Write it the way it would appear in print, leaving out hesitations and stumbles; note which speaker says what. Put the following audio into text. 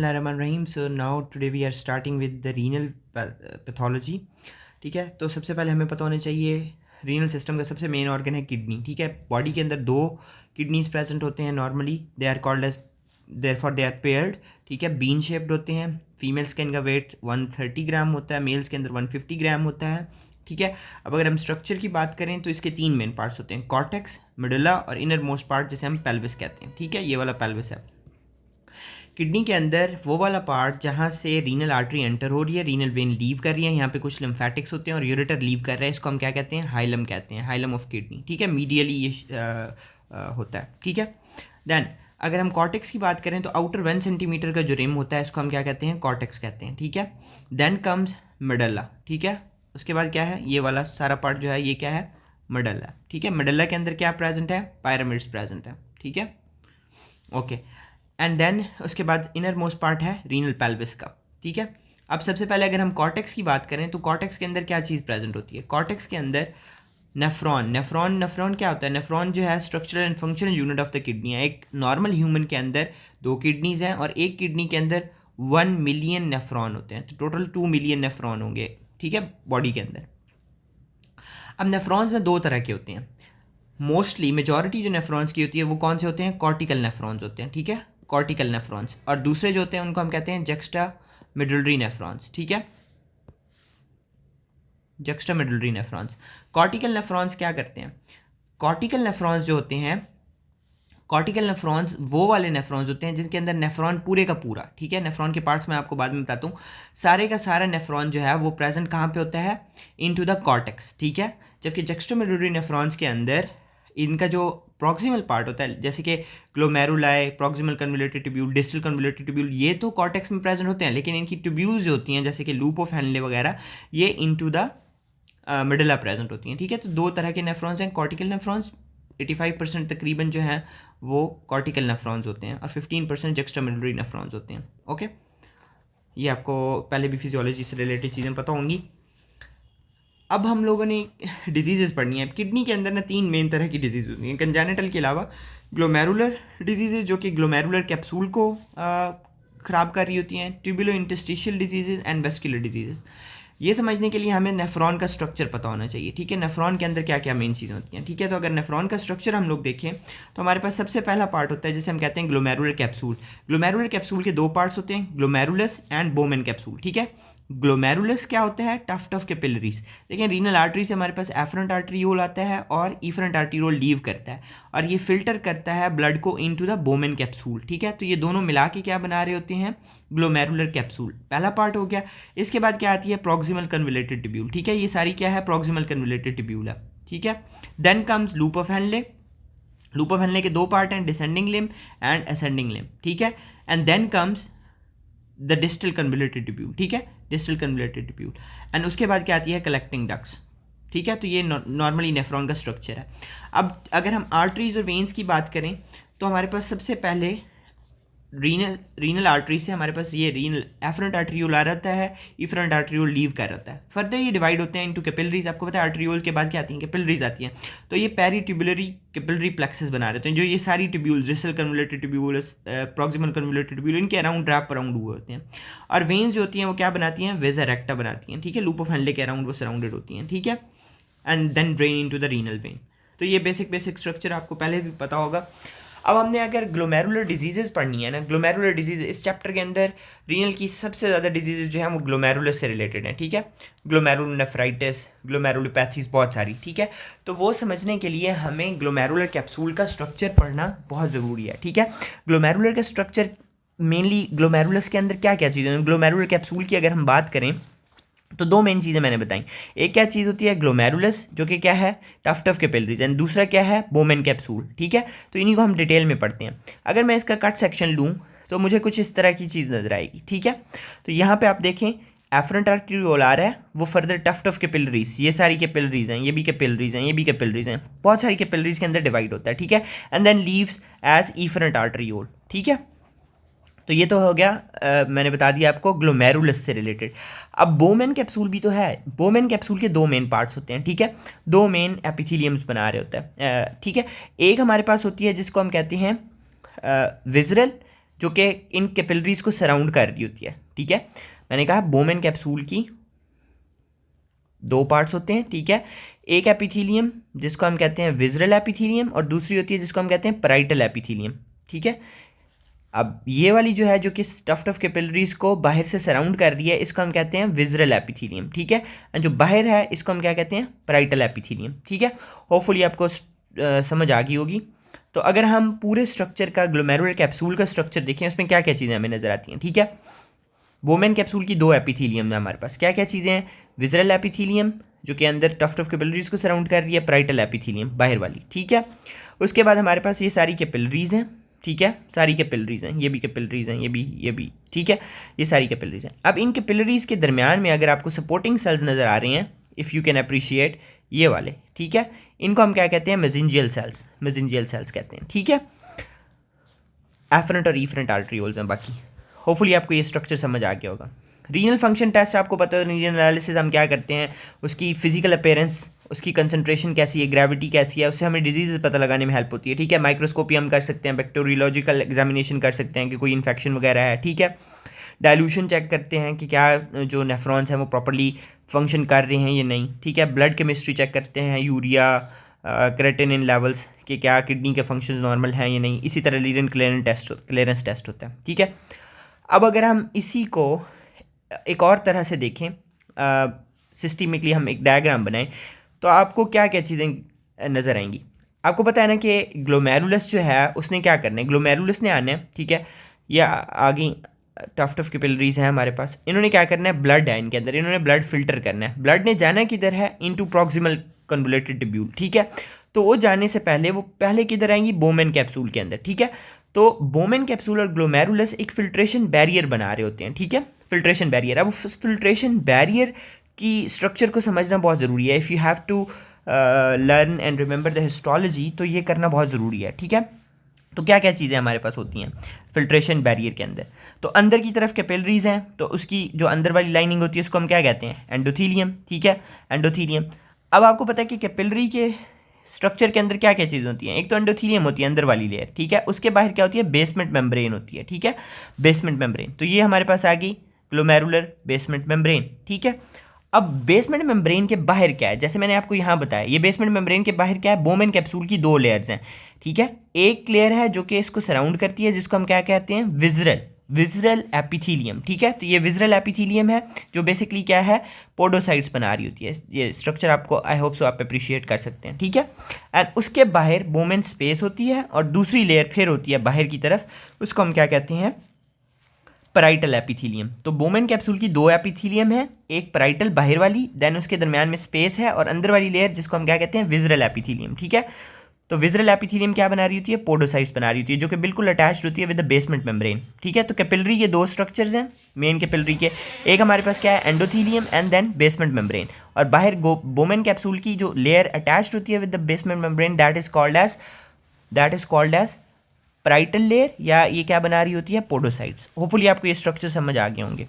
Speaker 1: Rahim. So now today we are starting with the renal pathology. ठीक है, तो सबसे पहले हमें पता होना चाहिए रीनल सिस्टम का सबसे मेन ऑर्गन है किडनी। ठीक है, बॉडी के अंदर दो किडनीज प्रेजेंट होते हैं normally, they are called as therefore they are paired. ठीक है, बीन शेप्ड होते हैं। फीमेल्स के इनका वेट 130 ग्राम होता है, मेल्स के अंदर 150 ग्राम होता है। ठीक है, अब अगर हम स्ट्रक्चर की बात करें तो इसके तीन मेन पार्ट्स होते हैं, कॉर्टेक्स, मेडुला और इनर मोस्ट पार्ट जिसे हम पेल्विस कहते हैं। ठीक है, ये वाला पेल्विस है। किडनी के अंदर वो वाला पार्ट जहाँ से रीनल आर्टरी एंटर हो रही है, रीनल वेन लीव कर रही है, यहाँ पे कुछ लिम्फेटिक्स होते हैं और यूरेटर लीव कर रहा है, इसको हम क्या कहते हैं, हाइलम कहते हैं, हाइलम ऑफ किडनी। ठीक है, मीडियली ये होता है। ठीक है, देन अगर हम कॉर्टेक्स की बात करें तो आउटर 1 सेंटीमीटर का जो रिम होता है इसको हम क्या कहते हैं, कॉर्टेक्स कहते हैं। ठीक है, देन कम्स मेडल्ला। ठीक है, उसके बाद क्या है, ये वाला सारा पार्ट जो है ये क्या है, मेडल्ला। ठीक है, मेडल्ला के अंदर क्या प्रेजेंट है, पायरामिड्स प्रेजेंट है। ठीक है, ओके, एंड देन उसके बाद इनर मोस्ट पार्ट है रीनल पेल्विस का। ठीक है, अब सबसे पहले अगर हम कॉर्टेक्स की बात करें तो कॉर्टेक्स के अंदर क्या चीज़ प्रेजेंट होती है, कॉर्टेक्स के अंदर नेफ्रॉन क्या होता है, नेफ्रॉन जो है structural and functional unit of the kidney है। एक नॉर्मल ह्यूमन के अंदर 2 किडनीज हैं और एक किडनी के अंदर 1 मिलियन नेफ्रॉन होते हैं, तो टोटल 2 मिलियन नेफ्रॉन होंगे। ठीक है, बॉडी के अंदर। अब नेफ्रॉन्स में 2 तरह के होते हैं, मोस्टली मेजॉरिटी जो नेफ्रॉन्स की होती है वो कौन से होते हैं, कॉर्टिकल नेफ्रॉन्स होते हैं। ठीक है, कॉर्टिकल नेफ्रॉन्स, और दूसरे जो होते हैं उनको हम कहते हैं जक्स्टा मिडलरी नेफ्रॉन्स। ठीक है, juxta medullary nephrons. Cortical nephrons क्या करते हैं, कॉर्टिकल नेफ्रॉन्स जो होते हैं, कॉर्टिकल नेफ्रॉन्स वो वाले नेफ्रॉन्स होते हैं जिनके अंदर नेफ्रॉन पूरे का पूरा, ठीक है, नेफ्रॉन के पार्ट्स मैं आपको बाद में बताता हूँ, सारे का सारा नेफ्रॉन जो है वो प्रेजेंट कहाँ पे होता है, इनटू द कॉर्टेक्स। ठीक है, जबकि जक्स्टोमेडुलरी नेफ्रॉन्स के अंदर इनका जो प्रॉक्सिमल पार्ट होता है जैसे कि glomeruli, proximal convoluted tubule, distal convoluted tubule, ये तो कॉर्टेक्स में प्रेजेंट होते हैं, लेकिन इनकी ट्यूब्यूल्स जो होती हैं जैसे कि लूप ऑफ हेनले वगैरह, ये इनटू द मिडला प्रेजेंट होती हैं। ठीक है, तो 2 तरह के नेफ्रॉन्स हैं, कॉर्टिकल नेफ्रॉन्स 85% तकरीबन जो हैं वो कॉर्टिकल नेफ्रॉन्स होते हैं और 15% जक्स्टामेडुलरी नेफ्रॉन्स होते हैं। ओके, ये आपको पहले भी फिजियोलॉजी से रिलेटेड चीज़ें पता होंगी। अब हम लोगों ने डिजीज़ पढ़नी है। किडनी के अंदर ना 3 मेन तरह की डिजीज़ होती हैं कंजेनिटल के अलावा, ग्लोमेरुलर डिजीज़ जो कि ग्लोमेरुलर कैप्सूल को ख़राब कर रही होती हैं, tubulo interstitial disease and vascular disease. ये समझने के लिए हमें नेफ्रॉन का स्ट्रक्चर पता होना चाहिए। ठीक है, नेफ्रॉन के अंदर क्या क्या मेन चीज़ें होती हैं। ठीक है, तो अगर नेफ्रॉन का स्ट्रक्चर हम लोग देखें तो हमारे पास सबसे पहला पार्ट होता है जिसे हम कहते हैं ग्लोमेरुलर कैप्सूल। ग्लोमेरुलर कैप्सूल के 2 पार्ट्स होते हैं, ग्लोमेरुलस एंड बोमेन कैप्सूल। ठीक है, ग्लोमेरुलस क्या होता है, टफ्ट ऑफ कैपिलरीज। देखिए, रीनल आर्टरी से हमारे पास एफरेंट आर्टरियोल आता है और इफरेंट आर्टरियोल लीव करता है और ये फिल्टर करता है ब्लड को इनटू द बोमेन कैप्सूल। ठीक है, तो ये दोनों मिला के क्या बना रहे होते हैं, ग्लोमेरुलर कैप्सूल। पहला पार्ट हो गया। इसके बाद क्या आती है, प्रॉक्सिमल कन्वोल्यूटेड ट्यूब्यूल। ठीक है, ये सारी क्या है, प्रॉक्सिमल कन्वोल्यूटेड ट्यूब्यूल है। ठीक है, then comes loop of Henle. Loop of Henle के 2 पार्ट हैं, descending limb and ascending limb. ठीक है, and then comes the distal convoluted tubule. ठीक है, डिस्टल कन्वोल्यूटेड ट्यूब्यूल, एंड उसके बाद क्या आती है, कलेक्टिंग डक्ट्स। ठीक है, तो ये नॉर्मली नेफ्रॉन का स्ट्रक्चर है। अब अगर हम आर्टरीज और वेन्स की बात करें तो हमारे पास सबसे पहले रीनल आर्टरी से हमारे पास ये रीनल एफरेंट आर्टरियोल आ रहता है, इफरेंट आर्टरियोल लीव कर रहता है। फर्दर ये डिवाइड होते हैं इनटू कैपिलरीज। आपको पता है आर्टरियोल के बाद क्या आती हैं, कैपिलरीज आती हैं। तो ये पेरीट्यूबुलरी कैपिलरी प्लेक्सेस बना रहते हैं, जो ये सारी tubules, distal convoluted tubule, proximal convoluted tubule, इनके अराउंड रैप अराउंड हुए होते हैं। और वेन्स जो होती हैं वो क्या बनाती हैं, वेजा रेक्टा बनाती हैं। ठीक है, लूप ऑफ हेनले के अराउंड वो सराउंडेड होती हैं। ठीक है, and then drain into the renal vein. तो ये बेसिक स्ट्रक्चर आपको पहले भी पता होगा। अब हमने अगर ग्लोमेरुलर डिजीज़ पढ़नी है ना, ग्लोमेरुलर डिजीज़ इस चैप्टर के अंदर रीनल की सबसे ज़्यादा डिजीज़ जो है वो ग्लोमेरुलर से रिलेटेड हैं। ठीक है, ग्लोमेरुलोनेफ्राइटिस, ग्लोमेरुलोपैथीज, बहुत सारी। ठीक है, तो वो समझने के लिए हमें ग्लोमेरुलर कैप्सूल का स्ट्रक्चर पढ़ना बहुत ज़रूरी है। ठीक है, ग्लोमेरुलर का स्ट्रक्चर मेनली ग्लोमेरुलस के अंदर क्या क्या चीज़ें हैं, ग्लोमेरुलर कैप्सूल की अगर हम बात करें तो 2 मेन चीज़ें मैंने बताई। एक क्या चीज़ होती है, ग्लोमेरुलस, जो कि क्या है, टफ्ट ऑफ कैपिलरीज, एंड दूसरा क्या है, बोमेन कैप्सूल। ठीक है, तो इन्हीं को हम डिटेल में पढ़ते हैं। अगर मैं इसका कट सेक्शन लूँ तो मुझे कुछ इस तरह की चीज़ नजर आएगी। ठीक है, तो यहाँ पे आप देखें एफरेंट आर्टरियोल आ रहा है, वो फर्दर टफ्ट ऑफ कैपिलरीज, ये सारी कैपिलरीज हैं, ये भी कैपिलरीज हैं, ये भी कैपिलरीज हैं, बहुत सारी कैपिलरीज के अंदर डिवाइड होता है। ठीक है, and then leaves as efferent arteriole. ठीक है, तो ये तो हो गया मैंने बता दिया आपको ग्लोमेरुलस से रिलेटेड। अब बोमेन कैप्सूल भी तो है। बोमेन कैप्सूल के 2 मेन पार्ट्स होते हैं। ठीक है, 2 मेन एपिथेलियम्स बना रहे होते हैं। ठीक है, एक हमारे पास होती है जिसको हम कहते हैं विजरल, जो कि इन कैपिलरीज को सराउंड कर रही होती है, ठीक है। मैंने कहा बोमेन कैप्सूल की दो पार्ट्स होते हैं, ठीक है। एक एपिथीलियम जिसको हम कहते हैं विजरल एपिथीलियम और दूसरी होती है जिसको हम कहते हैं पैराइटल एपिथीलियम, ठीक है। अब ये वाली जो है जो कि स्टफ्ड ऑफ कैपिलरीज को बाहर से सराउंड कर रही है, इसको हम कहते हैं विजरल एपिथीलियम, ठीक है। जो बाहर है इसको हम क्या कहते हैं, पैराइटल एपिथीलियम, ठीक है। होपफुली आपको समझ आ गई होगी। तो अगर हम पूरे स्ट्रक्चर का ग्लोमेरुलर कैप्सूल का स्ट्रक्चर देखें, उसमें क्या क्या चीज़ें हमें नजर आती हैं, ठीक है। बोमेन कैप्सूल की दो एपिथीलियम है हमारे पास, क्या क्या चीज़ें हैं, विजरल एपिथीलियम जो कि अंदर टफ्ट ऑफ कैपिलरीज को सराउंड कर रही है, पैराइटल एपिथीलियम बाहर वाली, ठीक है। उसके बाद हमारे पास ये सारी कैपिलरीज हैं, ठीक है, सारी कैपिलरीज हैं, ये भी कैपिलरीज हैं, ये भी, ठीक है, ये सारी कैपिलरीज हैं। अब इन कैपिलरीज के दरमियान में अगर आपको सपोर्टिंग सेल्स नज़र आ रहे हैं, इफ़ यू कैन अप्रिशिएट, ये वाले, ठीक है, इनको हम क्या कहते हैं, मेसेंजियल सेल्स, मेसेंजियल सेल्स कहते हैं, ठीक है। एफरेंट और इफरेंट आर्टरियोल्स हैं बाकी। होपफुली आपको ये स्ट्रक्चर समझ आ गया होगा। रीनल फंक्शन टेस्ट आपको पता है, रीनल एनालिसिस हम क्या करते हैं, उसकी फिजिकल अपीयरेंस, उसकी कंसंट्रेशन कैसी है, ग्रेविटी कैसी है, उससे हमें डिजीज़ पता लगाने में हेल्प होती है, ठीक है। माइक्रोस्कोपी हम कर सकते हैं, बैक्टीरियोलॉजिकल एग्जामिनेशन कर सकते हैं कि कोई इन्फेक्शन वगैरह है, ठीक है। डाइल्यूशन चेक करते हैं कि क्या जो नेफ्रॉन्स हैं वो प्रॉपर्ली फंक्शन कर रहे हैं या नहीं, ठीक है। ब्लड केमिस्ट्री चेक करते हैं, यूरिया क्रेटिनिन लेवल्स कि क्या किडनी के फंक्शंस नॉर्मल हैं या नहीं। इसी तरह लीरन क्लियरेंस टेस्ट होता है, ठीक है। अब अगर हम इसी को एक और तरह से देखें, सिस्टमिकली हम एक डायग्राम बनाएं, तो आपको क्या क्या चीज़ें नज़र आएंगी। आपको पता है ना कि ग्लोमेरुलस जो है उसने क्या करना है, ग्लोमेरुलस ने आना है, ठीक है। या आगे टफ्ट ऑफ कैपिलरीज हैं हमारे पास, इन्होंने क्या करना है, ब्लड है इनके अंदर, इन्होंने ब्लड फिल्टर करना है। ब्लड ने जाना किधर है, इनटू प्रॉक्सिमल कन्वोल्यूटेड ट्यूब्यूल, ठीक है। तो वो जाने से पहले वो पहले किधर आएंगी, बोमेन कैप्सूल के अंदर, ठीक है। तो बोमेन कैप्सूल और ग्लोमेरुलस एक फिल्ट्रेशन बैरियर बना रहे होते हैं, ठीक है, फिल्ट्रेशन बैरियर। अब उस फिल्ट्रेशन बैरियर की स्ट्रक्चर को समझना बहुत ज़रूरी है। If you have to learn and remember the histology, तो ये करना बहुत ज़रूरी है, ठीक है। तो क्या क्या चीज़ें हमारे पास होती हैं फिल्ट्रेशन बैरियर के अंदर, तो अंदर की तरफ कैपिलरीज हैं, तो उसकी जो अंदर वाली लाइनिंग होती है उसको हम क्या कहते हैं, एंडोथीलियम, ठीक है, एंडोथीलियम। अब आपको पता है कि कैपिलरी के स्ट्रक्चर के अंदर क्या क्या चीज़ होती हैं, एक तो एंडोथीलियम होती है अंदर वाली लेयर, ठीक है। उसके बाहर क्या होती है, बेसमेंट मेम्ब्रेन होती है, ठीक है, बेसमेंट मेम्ब्रेन। तो ये हमारे पास आ गई ग्लोमेरुलर बेसमेंट मेम्ब्रेन, ठीक है। अब बेसमेंट मेम्ब्रेन के बाहर क्या है, जैसे मैंने आपको यहाँ बताया, ये बेसमेंट मेम्ब्रेन के बाहर क्या है, बोमेन कैप्सूल की दो लेयर्स हैं, ठीक है। एक लेयर है जो कि इसको सराउंड करती है, जिसको हम क्या कहते हैं, विजरल एपिथीलियम, ठीक है। तो ये विजरल एपिथीलियम है जो बेसिकली क्या है, पोडोसाइट्स बना रही होती है। ये स्ट्रक्चर आपको आई होप सो आप अप्रिशिएट कर सकते हैं, ठीक है। एंड उसके बाहर बोमेन स्पेस होती है और दूसरी लेयर फिर होती है बाहर की तरफ, उसको हम क्या कहते हैं, पैराइटल एपिथीलियम। तो बोमेन कैप्सूल की दो एपिथीलियम है, एक पैराइटल बाहर वाली, देन उसके दरमियान में स्पेस है, और अंदर वाली लेयर जिसको हम क्या कहते हैं, विजरल एपिथीलियम, ठीक है। तो विजरल एपिथीलियम क्या बना रही होती है, पोडोसाइट्स बना रही होती है, जो कि बिल्कुल अटैच्ड होती है विद द बेसमेंट मेम्ब्रेन, ठीक है। तो कैपिलरी के दो स्ट्रक्चर्स हैं मेन कैपिलरी के, एक हमारे पास क्या है, endothelium and then basement membrane, और बाहर बोमेन कैप्सूल की जो लेयर अटैच्ड होती है with the basement membrane, that is called as parietal layer, या ये क्या बना रही होती है, पोडोसाइट्स। होपफुली आपको ये स्ट्रक्चर समझ आ गए होंगे।